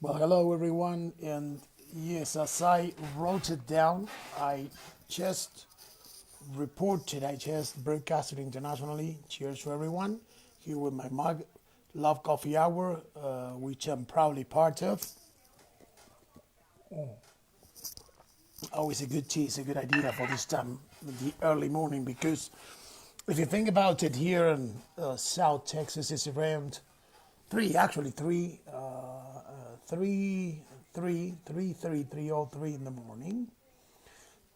Well, hello everyone, and yes, as I wrote it down, I just reported, I just broadcasted internationally. Cheers to everyone. Here with my mug, Love Coffee Hour, which I'm proudly part of. Always a good tea, it's a good idea for this time, the early morning, because if you think about it, here in South Texas, it's around three, three or three in the morning.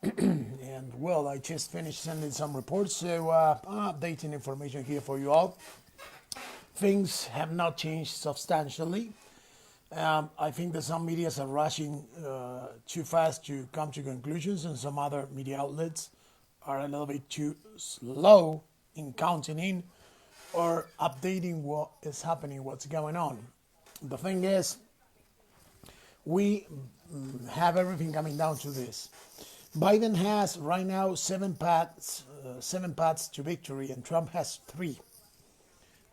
And well, I just finished sending some reports, so I'm updating information here for you all. Things have not changed substantially. I think that some medias are rushing too fast to come to conclusions, and some other media outlets are a little bit too slow in counting in or updating what is happening, what's going on. The thing is, we have everything coming down to this. Biden has right now seven paths to victory, and Trump has three.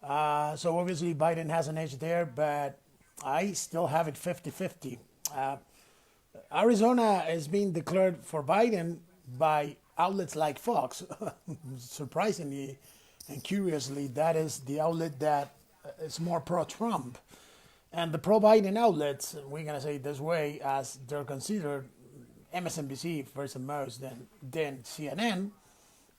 So obviously Biden has an edge there, but I still have it 50-50. Arizona is being declared for Biden by outlets like Fox. Surprisingly and curiously, that is the outlet that is more pro-Trump. And the pro-Biden outlets, we're going to say it this way, as they're considered MSNBC first and most, then CNN,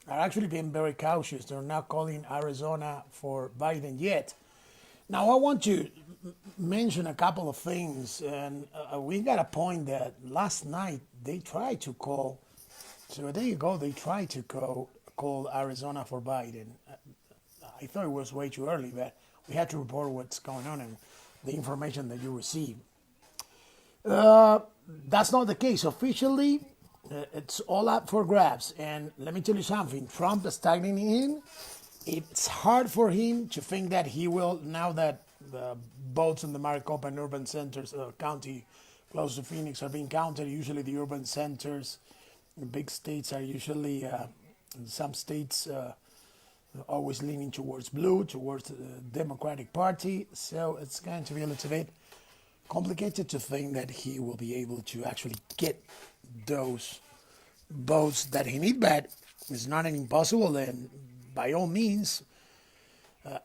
are actually being very cautious. They're not calling Arizona for Biden yet. Now, I want to mention a couple of things, and we got a point that last night they tried to call, so a day ago they tried to call Arizona for Biden. I thought it was way too early, but we had to report what's going on and the information that you received. That's not the case. Officially, it's all up for grabs. And let me tell you something, Trump is tagging in. It's hard for him to think that he will, now that the votes in the Maricopa and urban centers, county close to Phoenix, are being counted. Usually the urban centers, the big states are usually, some states always leaning towards blue, towards the Democratic Party. So it's going to be a little bit complicated to think that he will be able to actually get those votes that he needs, but it's not an impossible, and by all means,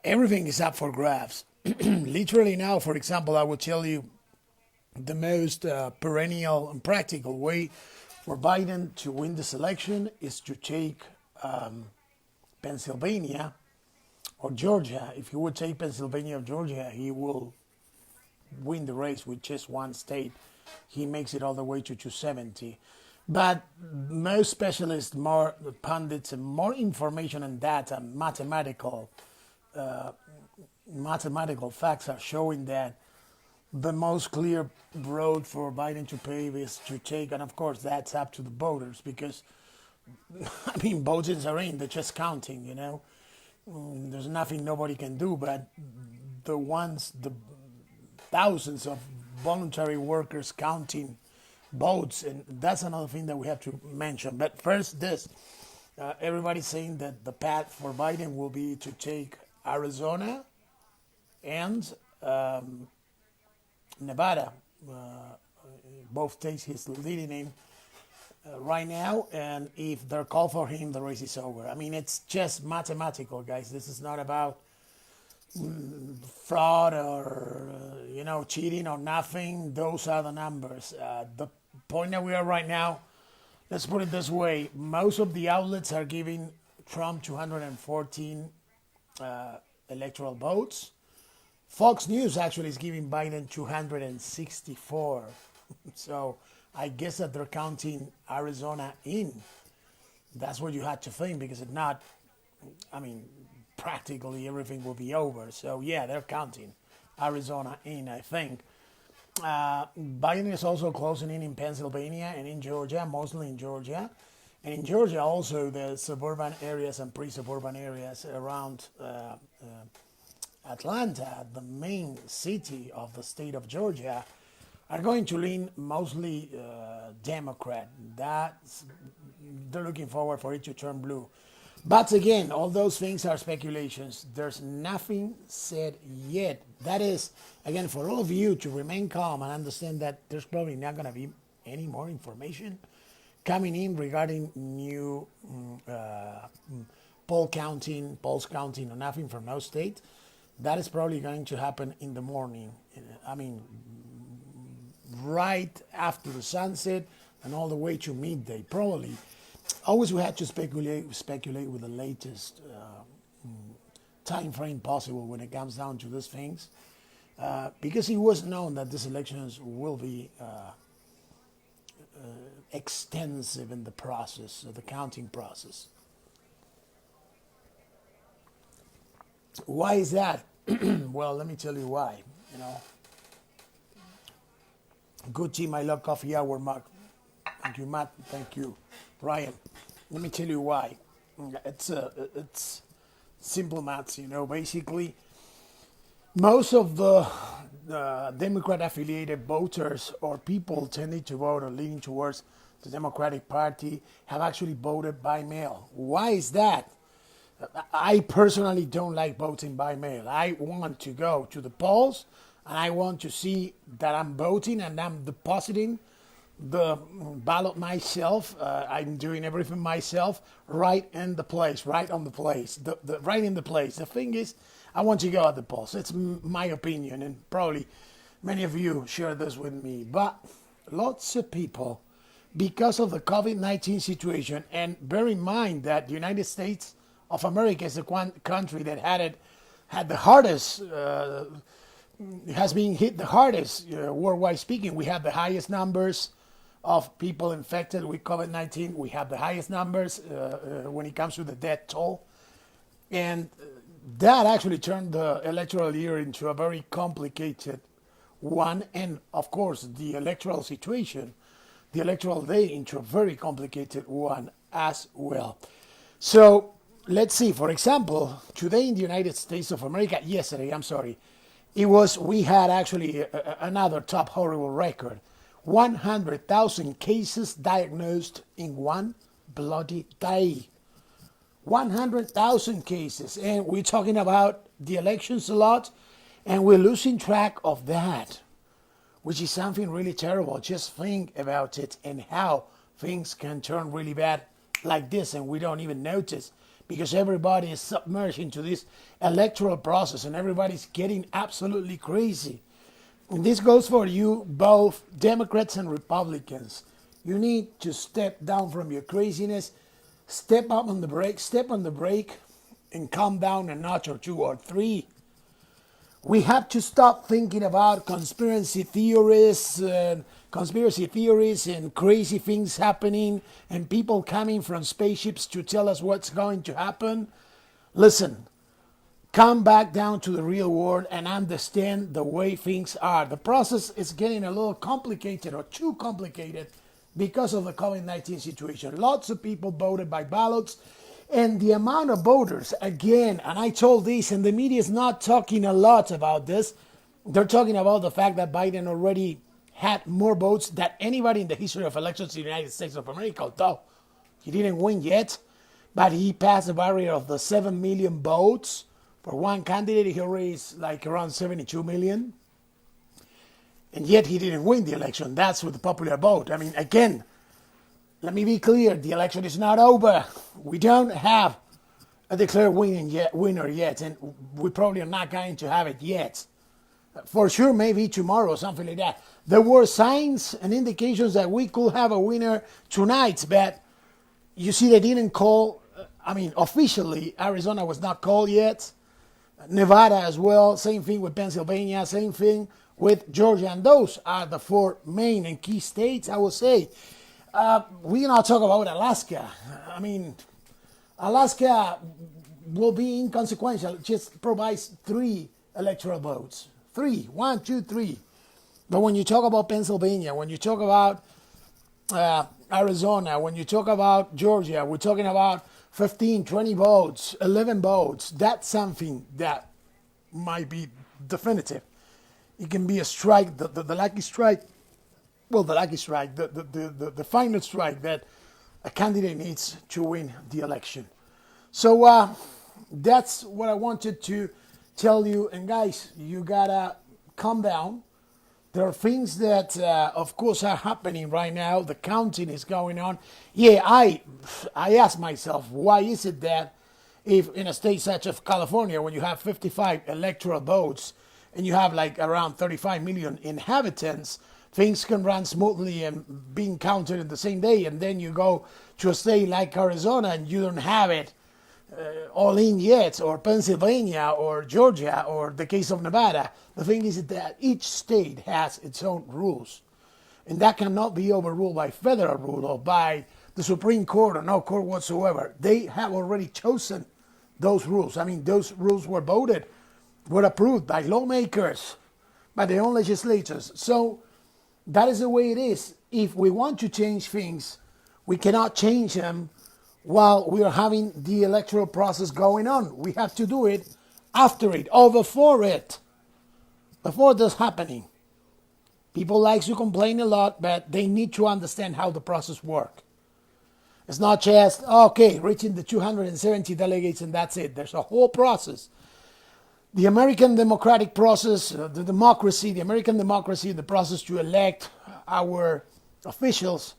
everything is up for grabs. Literally now, for example, I will tell you the most perennial and practical way for Biden to win this election is to take Pennsylvania or Georgia. If he would take Pennsylvania or Georgia, he will win the race with just one state. He makes it all the way to 270. But most specialists, more pundits, and more information and data, mathematical facts are showing that the most clear road for Biden to pave is to take, and of course that's up to the voters, because I mean, votes are in, they're just counting, you know. There's nothing nobody can do, but the thousands of voluntary workers counting votes, and that's another thing that we have to mention. But first, this everybody's saying that the path for Biden will be to take Arizona and Nevada, both states he's leading in right now, and if they're called for him, the race is over. I mean, it's just mathematical, guys. This is not about fraud or cheating or nothing. Those are the numbers. The point that we are right now, let's put it this way, most of the outlets are giving Trump 214 electoral votes. Fox News actually is giving Biden 264. So I guess that they're counting Arizona in. That's what you had to think, because if not, I mean, practically everything will be over. So yeah, they're counting Arizona in, I think. Biden is also closing in Pennsylvania and in Georgia, mostly in Georgia. And in Georgia also, the suburban areas and pre-suburban areas around Atlanta, the main city of the state of Georgia, are going to lean mostly Democrat. They're looking forward for it to turn blue. But again, all those things are speculations. There's nothing said yet, that is, again, for all of you to remain calm and understand that there's probably not going to be any more information coming in regarding new polls counting or nothing from no state. That is probably going to happen in the morning. I mean, right after the sunset and all the way to midday, probably. Always we had to speculate with the latest time frame possible when it comes down to these things, because it was known that these elections will be extensive in the process, the counting process. Why is that? Well, let me tell you why. You know, good team. I love coffee hour, Mark. Thank you, Matt. Thank you, Ryan. Let me tell you why. It's simple maths. You know, basically, most of the Democrat-affiliated voters or people tending to vote or leaning towards the Democratic Party have actually voted by mail. Why is that? I personally don't like voting by mail. I want to go to the polls and I want to see that I'm voting and I'm depositing the ballot myself. I'm doing everything myself, right in the place, right on the place, right in the place. The thing is, I want to go at the polls. It's my opinion, and probably many of you share this with me. But lots of people, because of the COVID-19 situation, and bear in mind that the United States of America is the one country that had the hardest, has been hit the hardest, worldwide speaking. We have the highest numbers of people infected with COVID-19. We have the highest numbers when it comes to the death toll. And that actually turned the electoral year into a very complicated one. And of course, the electoral situation, the electoral day, into a very complicated one as well. So let's see, for example, today in the United States of America, yesterday, we had actually another top horrible record. 100,000 cases diagnosed in one bloody day. 100,000 cases. And we're talking about the elections a lot, and we're losing track of that, which is something really terrible. Just think about it and how things can turn really bad like this, and we don't even notice, because everybody is submerged into this electoral process and everybody's getting absolutely crazy. And this goes for you, both Democrats and Republicans. You need to step down from your craziness, step on the brake, and calm down a notch or two or three. We have to stop thinking about conspiracy theories and crazy things happening and people coming from spaceships to tell us what's going to happen. Listen, come back down to the real world and understand the way things are. The process is getting a little complicated or too complicated because of the COVID-19 situation. Lots of people voted by ballots, and the amount of voters, again, and I told this, and the media is not talking a lot about this. They're talking about the fact that Biden already had more votes than anybody in the history of elections in the United States of America, although he didn't win yet, but he passed the barrier of the 7 million votes. For one candidate, he raised like around 72 million. And yet he didn't win the election. That's with the popular vote. I mean, again, let me be clear. The election is not over. We don't have a declared winner yet. And we probably are not going to have it yet. For sure, maybe tomorrow, something like that. There were signs and indications that we could have a winner tonight. But you see, they didn't call. Officially, Arizona was not called yet. Nevada as well, same thing with Pennsylvania, same thing with Georgia, and those are the four main and key states, I would say. We cannot talk about Alaska. Alaska will be inconsequential, just provides 3 electoral votes. 3, 1, 2, 3. But when you talk about Pennsylvania, when you talk about Arizona, when you talk about Georgia, we're talking about 15, 20 votes, 11 votes. That's something that might be definitive. It can be a strike, the lucky strike. Well, the lucky strike, the final strike that a candidate needs to win the election. So that's what I wanted to tell you, and guys, you gotta calm down. There are things that, of course, are happening right now. The counting is going on. Yeah, I ask myself, why is it that if in a state such as California, when you have 55 electoral votes and you have like around 35 million inhabitants, things can run smoothly and being counted in the same day, and then you go to a state like Arizona and you don't have it all in yet, or Pennsylvania, or Georgia, or the case of Nevada. The thing is that each state has its own rules, and that cannot be overruled by federal rule or by the Supreme Court or no court whatsoever. They have already chosen those rules. I mean, those rules were voted, were approved by lawmakers, by their own legislatures. So that is the way it is. If we want to change things, we cannot change them while we are having the electoral process going on. We have to do it after it or before it, before this happening. People like to complain a lot, but they need to understand how the process works. It's not just, okay, reaching the 270 delegates and that's it. There's a whole process. The American democratic process, the American democracy, the process to elect our officials,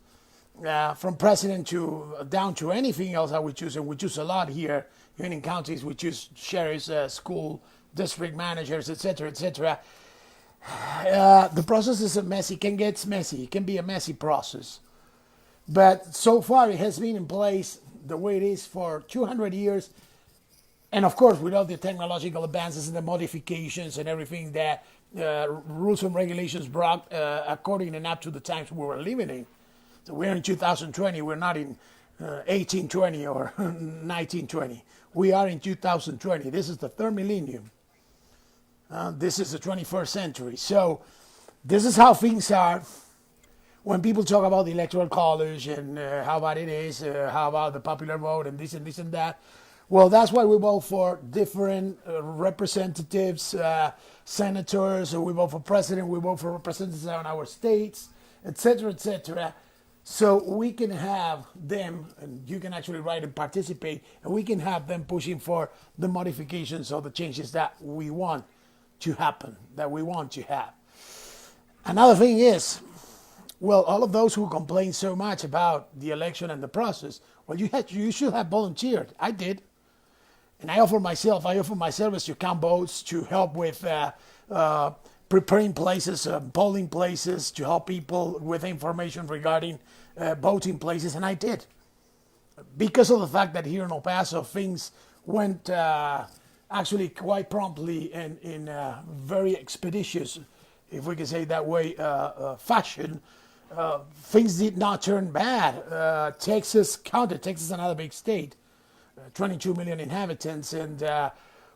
from president to down to anything else that we choose, and we choose a lot here in counties. We choose sheriffs, school district managers, etc., etc. The process is a mess. It can get messy. It can be a messy process, but so far it has been in place the way it is for 200 years. And of course, with all the technological advances and the modifications and everything that rules and regulations brought according and up to the times we were living in. So we're in 2020, we're not in 1820 or 1920. We are in 2020. This is the third millennium. This is the 21st century. So this is how things are. When people talk about the electoral college and how bad it is, how about the popular vote and this and that, well, that's why we vote for different representatives, senators, or we vote for president, we vote for representatives on our states, etc., etc., so we can have them, and you can actually write and participate, and we can have them pushing for the modifications or the changes that we want to happen, that we want to have. Another thing is, well, all of those who complain so much about the election and the process, well, you should have volunteered. I did. And I offer my service to count votes, to help with preparing places, polling places, to help people with information regarding voting places, and I did. Because of the fact that here in El Paso things went actually quite promptly and in very expeditious, if we can say it that way, fashion, things did not turn bad. Texas counted. Texas is another big state, 22 million inhabitants, and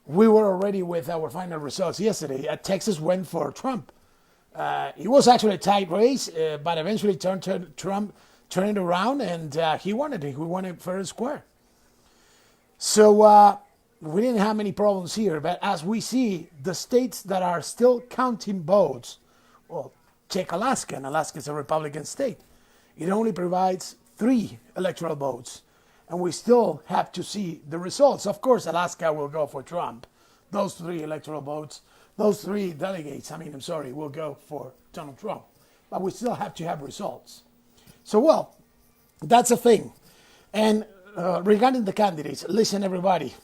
we were already with our final results yesterday. Texas went for Trump. It was actually a tight race, but eventually Trump turned it around, and he won it. He won it fair and square. So we didn't have many problems here. But as we see, the states that are still counting votes, well, check Alaska, and Alaska is a Republican state. It only provides 3 electoral votes. And we still have to see the results. Of course, Alaska will go for Trump. Those 3 electoral votes, those 3 delegates, will go for Donald Trump. But we still have to have results. So, well, that's a thing. And regarding the candidates, listen, everybody.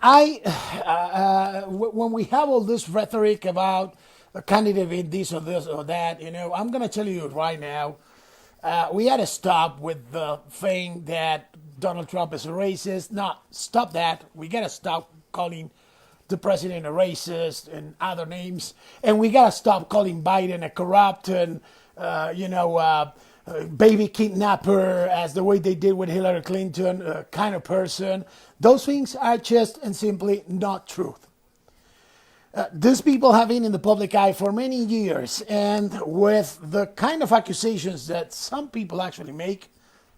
When we have all this rhetoric about a candidate in this or that, I'm going to tell you right now, we had to stop with the thing that Donald Trump is a racist. Not stop that. We got to stop calling the president a racist and other names. And we got to stop calling Biden a corrupt and, baby kidnapper, as the way they did with Hillary Clinton, kind of person. Those things are just and simply not truth. These people have been in the public eye for many years, and with the kind of accusations that some people actually make,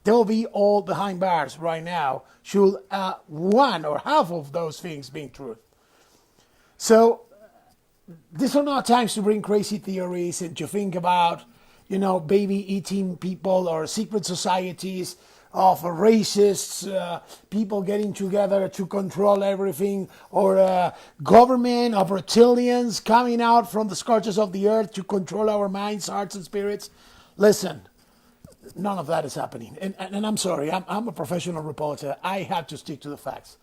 they'll be all behind bars right now, should one or half of those things being true. So these are not times to bring crazy theories and to think about, baby eating people or secret societies of racists, people getting together to control everything, or a government of reptilians coming out from the scourges of the earth to control our minds, hearts, and spirits. Listen, none of that is happening. And I'm sorry, I'm a professional reporter. I have to stick to the facts.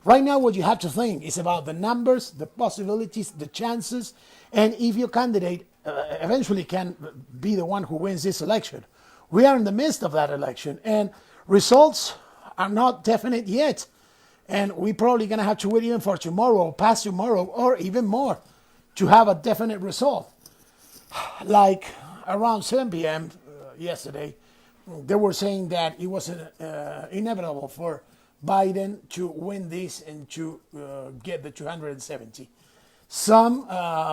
Right now, what you have to think is about the numbers, the possibilities, the chances, and if your candidate eventually can be the one who wins this election. We are in the midst of that election, and results are not definite yet. And we're probably going to have to wait even for tomorrow, past tomorrow, or even more to have a definite result. Like around 7 p.m. Yesterday, they were saying that it was inevitable for Biden to win this and to get the 270. Some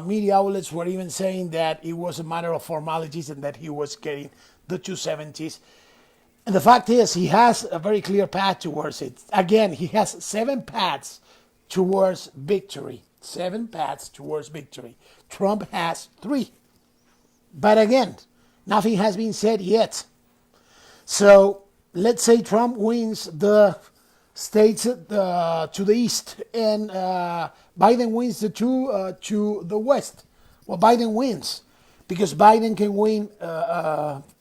media outlets were even saying that it was a matter of formalities and that he was getting the 270s. And the fact is, he has a very clear path towards it. Again, he has 7 paths towards victory. 7 paths towards victory. Trump has 3. But again, nothing has been said yet. So let's say Trump wins the states to the east and Biden wins the 2 to the west. Well, Biden wins because Biden can win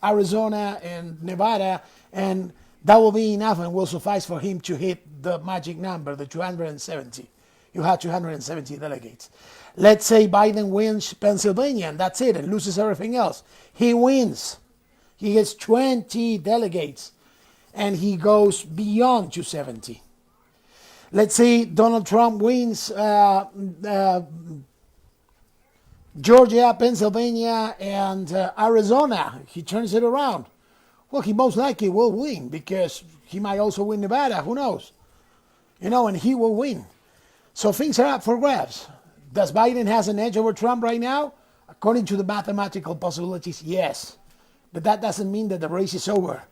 Arizona and Nevada, and that will be enough and will suffice for him to hit the magic number, the 270. You have 270 delegates. Let's say Biden wins Pennsylvania, and that's it, and loses everything else. He wins. He gets 20 delegates, and he goes beyond 270. Let's say Donald Trump wins Georgia, Pennsylvania, and Arizona. He turns it around. Well, he most likely will win because he might also win Nevada. Who knows? And he will win. So things are up for grabs. Does Biden has an edge over Trump right now? According to the mathematical possibilities, yes. But that doesn't mean that the race is over.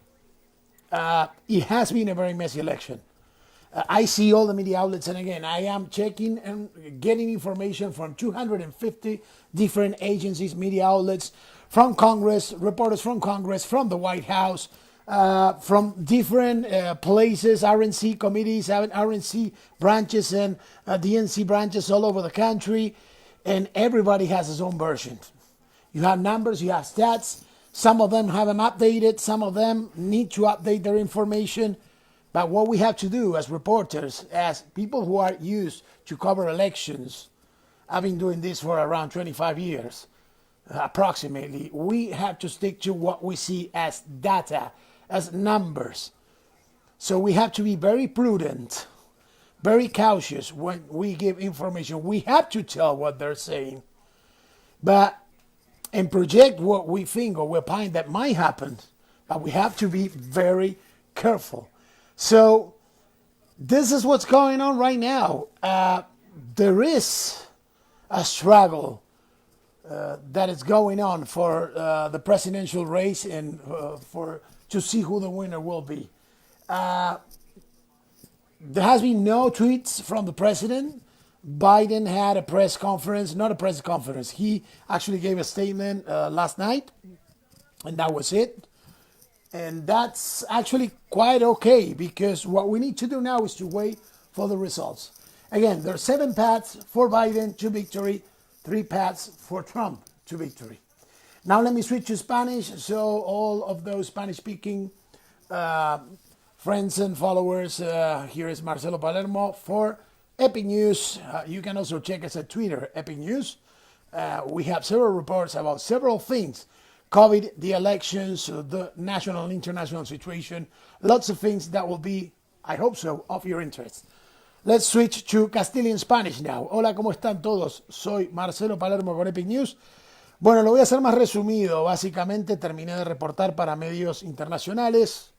It has been a very messy election. I see all the media outlets, and again, I am checking and getting information from 250 different agencies, media outlets, from Congress, reporters from Congress, from the White House, from different places, RNC committees, RNC branches, and DNC branches all over the country, and everybody has his own version. You have numbers, you have stats. Some of them haven't updated, some of them need to update their information. But what we have to do as reporters, as people who are used to cover elections, I've been doing this for around 25 years, approximately, we have to stick to what we see as data, as numbers. So we have to be very prudent, very cautious when we give information. We have to tell what they're saying, and project what we think or we find that might happen. But we have to be very careful. So this is what's going on right now. There is a struggle that is going on for the presidential race and to see who the winner will be. There has been no tweets from the president. Biden had a press conference, not a press conference. He actually gave a statement last night, and that was it. And that's actually quite okay, because what we need to do now is to wait for the results. Again, there are 7 paths for Biden to victory, 3 paths for Trump to victory. Now let me switch to Spanish, so all of those Spanish-speaking friends and followers, here is Marcelo Palermo for Epic News. You can also check us at Twitter, Epic News. We have several reports about several things. COVID, the elections, the national and international situation, lots of things that will be, I hope so, of your interest. Let's switch to Castilian Spanish now. Hola, ¿cómo están todos? Soy Marcelo Palermo con Epic News. Bueno, lo voy a hacer más resumido. Básicamente terminé de reportar para medios internacionales.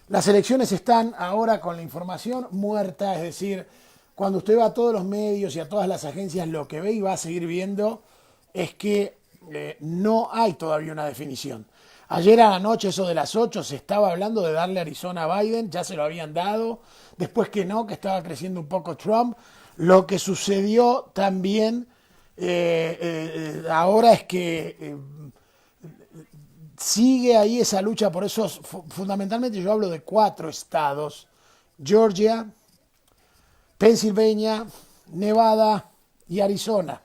Las elecciones están ahora con la información muerta, es decir, cuando usted va a todos los medios y a todas las agencias, lo que ve y va a seguir viendo es que no hay todavía una definición. Ayer a la noche, eso de las 8, se estaba hablando de darle Arizona a Biden, ya se lo habían dado, después que no, que estaba creciendo un poco Trump. Lo que sucedió también ahora es que sigue ahí esa lucha, por eso fundamentalmente yo hablo de 4 estados: Georgia, Pensilvania, Nevada y Arizona,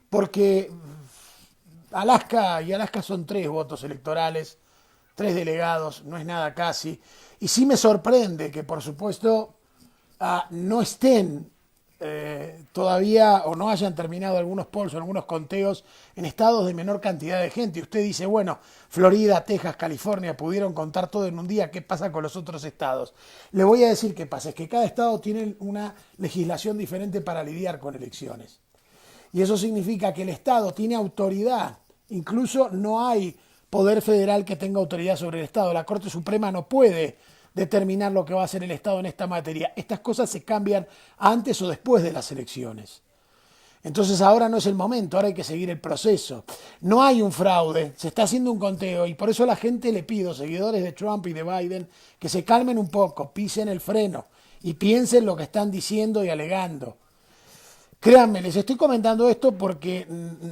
porque Alaska son 3 votos electorales, 3 delegados, no es nada casi. Y sí me sorprende que, por supuesto, no estén todavía o no hayan terminado algunos polls o algunos conteos en estados de menor cantidad de gente. Y usted dice, bueno, Florida, Texas, California pudieron contar todo en un día, ¿qué pasa con los otros estados? Le voy a decir qué pasa, es que cada estado tiene una legislación diferente para lidiar con elecciones. Y eso significa que el estado tiene autoridad, incluso no hay poder federal que tenga autoridad sobre el estado. La Corte Suprema no puede determinar lo que va a hacer el Estado en esta materia. Estas cosas se cambian antes o después de las elecciones. Entonces ahora no es el momento, ahora hay que seguir el proceso. No hay un fraude, se está haciendo un conteo y por eso a la gente le pido, seguidores de Trump y de Biden, que se calmen un poco, pisen el freno y piensen lo que están diciendo y alegando. Créanme, les estoy comentando esto porque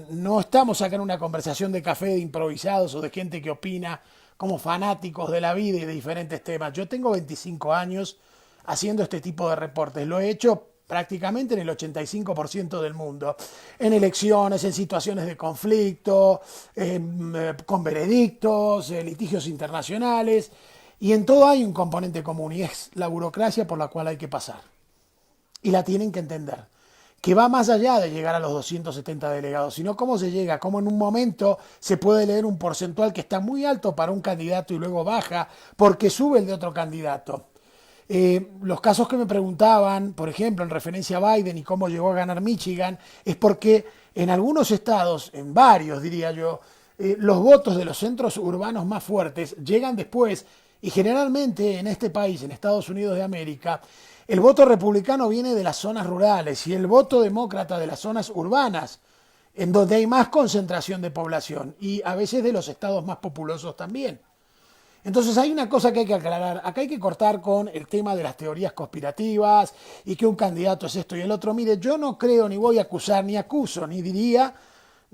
no estamos acá en una conversación de café de improvisados o de gente que opina como fanáticos de la vida y de diferentes temas. Yo tengo 25 años haciendo este tipo de reportes. Lo he hecho prácticamente en el 85% del mundo. En elecciones, en situaciones de conflicto, con veredictos, litigios internacionales. Y en todo hay un componente común y es la burocracia por la cual hay que pasar. Y la tienen que entender, que va más allá de llegar a los 270 delegados, sino cómo se llega, cómo en un momento se puede leer un porcentual que está muy alto para un candidato y luego baja porque sube el de otro candidato. Los casos que me preguntaban, por ejemplo, en referencia a Biden y cómo llegó a ganar Michigan, es porque en algunos estados, en varios diría yo, los votos de los centros urbanos más fuertes llegan después y generalmente en este país, en Estados Unidos de América, el voto republicano viene de las zonas rurales y el voto demócrata de las zonas urbanas, en donde hay más concentración de población y a veces de los estados más populosos también. Entonces hay una cosa que hay que aclarar. Acá hay que cortar con el tema de las teorías conspirativas y que un candidato es esto y el otro. Mire, yo no creo ni voy a acusar, ni acuso, ni diría,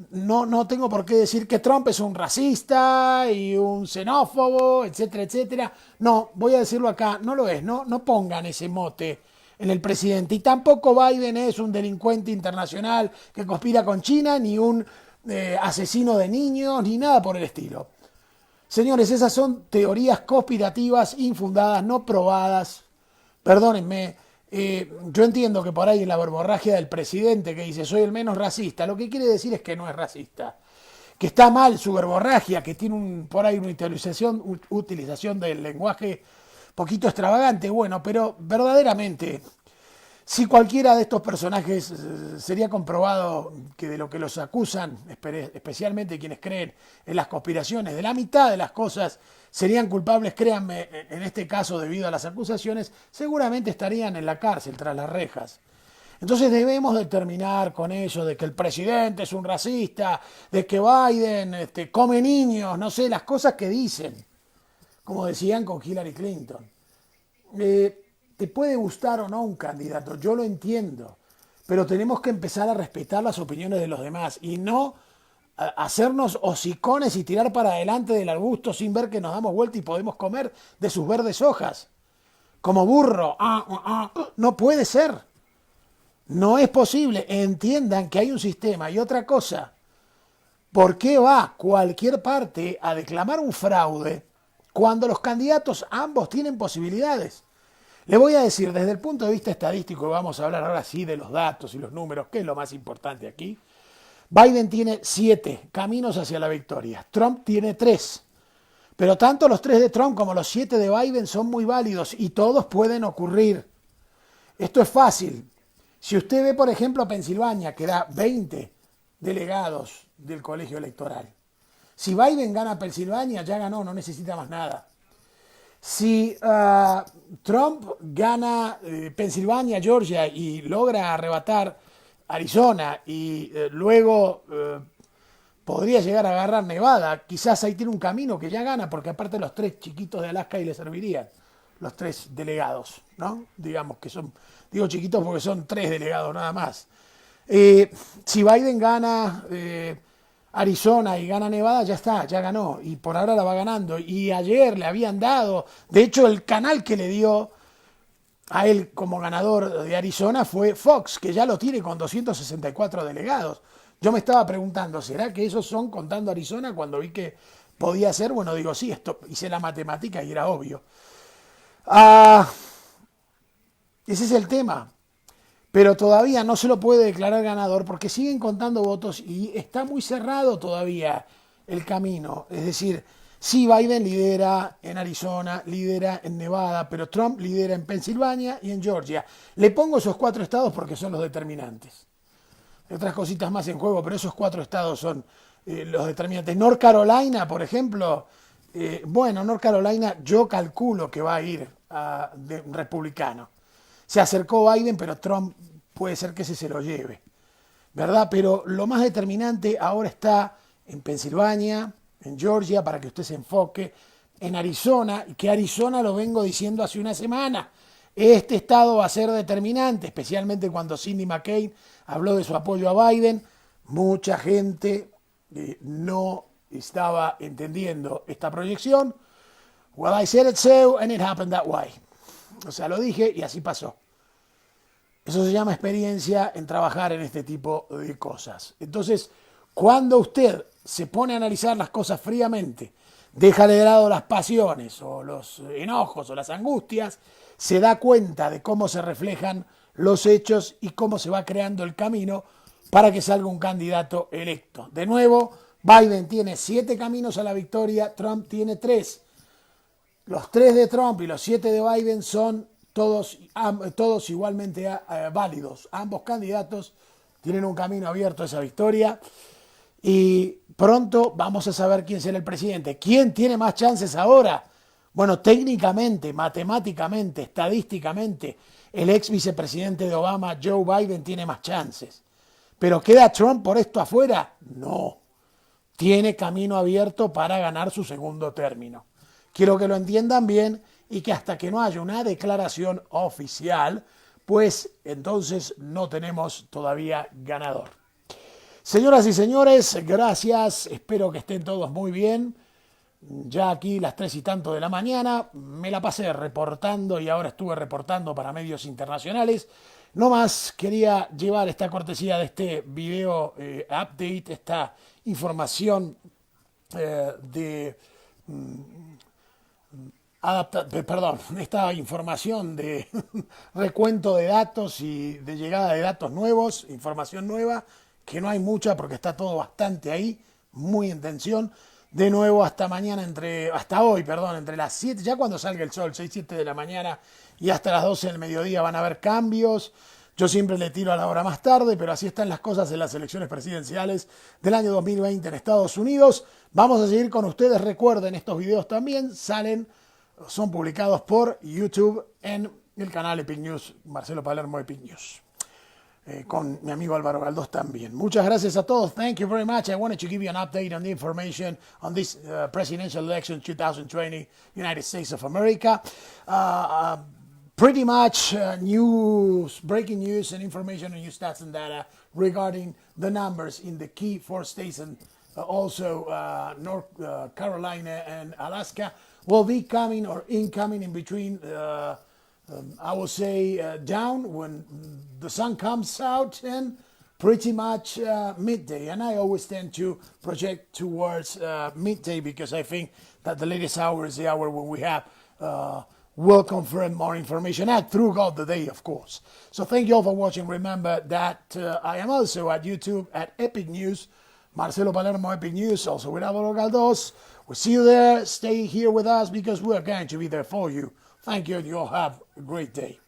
no tengo por qué decir que Trump es un racista y un xenófobo, etcétera, etcétera. No, voy a decirlo acá, no lo es, no pongan ese mote en el presidente. Y tampoco Biden es un delincuente internacional que conspira con China, ni un asesino de niños, ni nada por el estilo. Señores, esas son teorías conspirativas, infundadas, no probadas. Perdónenme, yo entiendo que por ahí en la verborragia del presidente que dice soy el menos racista, lo que quiere decir es que no es racista. Que está mal su verborragia, que tiene por ahí una utilización del lenguaje poquito extravagante. Bueno, pero verdaderamente, si cualquiera de estos personajes sería comprobado que de lo que los acusan, especialmente quienes creen en las conspiraciones, de la mitad de las cosas serían culpables, créanme, en este caso debido a las acusaciones, seguramente estarían en la cárcel, tras las rejas. Entonces debemos de terminar con eso de que el presidente es un racista, de que Biden come niños, no sé, las cosas que dicen, como decían con Hillary Clinton. Te puede gustar o no un candidato, yo lo entiendo, pero tenemos que empezar a respetar las opiniones de los demás y no hacernos hocicones y tirar para adelante del arbusto sin ver que nos damos vuelta y podemos comer de sus verdes hojas. Como burro. No puede ser. No es posible. Entiendan que hay un sistema. Y otra cosa, ¿por qué va cualquier parte a declamar un fraude cuando los candidatos ambos tienen posibilidades? Le voy a decir, desde el punto de vista estadístico, vamos a hablar ahora sí de los datos y los números, que es lo más importante aquí. Biden tiene 7 caminos hacia la victoria. Trump tiene 3. Pero tanto los 3 de Trump como los 7 de Biden son muy válidos y todos pueden ocurrir. Esto es fácil. Si usted ve, por ejemplo, Pensilvania, que da 20 delegados del colegio electoral. Si Biden gana Pensilvania, ya ganó, no necesita más nada. Si Trump gana Pensilvania, Georgia y logra arrebatar Arizona y luego podría llegar a agarrar Nevada, quizás ahí tiene un camino que ya gana, porque aparte los 3 chiquitos de Alaska ahí le servirían, los 3 delegados, ¿no? Digamos que son, digo chiquitos porque son 3 delegados nada más. Si Biden gana Arizona y gana Nevada, ya está, ya ganó. Y por ahora la va ganando. Y ayer le habían dado, de hecho el canal que le dio a él como ganador de Arizona fue Fox, que ya lo tiene con 264 delegados. Yo me estaba preguntando, ¿será que esos son contando Arizona? Cuando vi que podía ser, bueno, digo, sí, esto hice la matemática y era obvio. Ah, ese es el tema. Pero todavía no se lo puede declarar ganador porque siguen contando votos y está muy cerrado todavía el camino. Es decir, sí, Biden lidera en Arizona, lidera en Nevada, pero Trump lidera en Pensilvania y en Georgia. Le pongo esos 4 estados porque son los determinantes. Hay otras cositas más en juego, pero esos 4 estados son los determinantes. North Carolina, por ejemplo, North Carolina yo calculo que va a ir de republicano. Se acercó Biden, pero Trump puede ser que ese se lo lleve, ¿verdad? Pero lo más determinante ahora está en Pensilvania, en Georgia, para que usted se enfoque, en Arizona, y que Arizona lo vengo diciendo hace una semana. Este estado va a ser determinante, especialmente cuando Cindy McCain habló de su apoyo a Biden. Mucha gente no estaba entendiendo esta proyección. Well, I said it so, and it happened that way. O sea, lo dije y así pasó. Eso se llama experiencia en trabajar en este tipo de cosas. Entonces, cuando usted se pone a analizar las cosas fríamente, deja de lado las pasiones o los enojos o las angustias, se da cuenta de cómo se reflejan los hechos y cómo se va creando el camino para que salga un candidato electo. De nuevo, Biden tiene 7 caminos a la victoria, Trump tiene 3. Los 3 de Trump y los 7 de Biden son todos igualmente válidos. Ambos candidatos tienen un camino abierto a esa victoria y pronto vamos a saber quién será el presidente. ¿Quién tiene más chances ahora? Bueno, técnicamente, matemáticamente, estadísticamente, el ex vicepresidente de Obama, Joe Biden, tiene más chances. ¿Pero queda Trump por esto afuera? No. Tiene camino abierto para ganar su segundo término. Quiero que lo entiendan bien y que hasta que no haya una declaración oficial, pues entonces no tenemos todavía ganador. Señoras y señores, gracias. Espero que estén todos muy bien. Ya aquí las 3 y tanto de la mañana, me la pasé reportando y ahora estuve reportando para medios internacionales. No más quería llevar esta cortesía de este video update, esta información esta información de recuento de datos y de llegada de datos nuevos, información nueva, que no hay mucha porque está todo bastante ahí, muy en tensión. De nuevo hasta hoy, entre las 7, ya cuando salga el sol, 6, 7 de la mañana y hasta las 12 del mediodía van a haber cambios. Yo siempre le tiro a la hora más tarde, pero así están las cosas en las elecciones presidenciales del año 2020 en Estados Unidos. Vamos a seguir con ustedes. Recuerden, estos videos también son publicados por YouTube en el canal Epic News, Marcelo Palermo Epic News. Con mi amigo Álvaro Galdós también. Muchas gracias a todos. Thank you very much. I wanted to give you an update on the information on this presidential election 2020 United States of America. Pretty much breaking news and information and new stats and data regarding the numbers in the key 4 states and also North Carolina and Alaska will be coming or incoming in between I will say down when the sun comes out and pretty much midday. And I always tend to project towards midday because I think that the latest hour is the hour when we have will confirm more information and throughout the day, of course. So thank you all for watching. Remember that I am also at YouTube at Epic News, Marcelo Palermo Epic News, also with Álvaro Galdós. We'll see you there. Stay here with us because we're going to be there for you. Thank you and you all have a great day.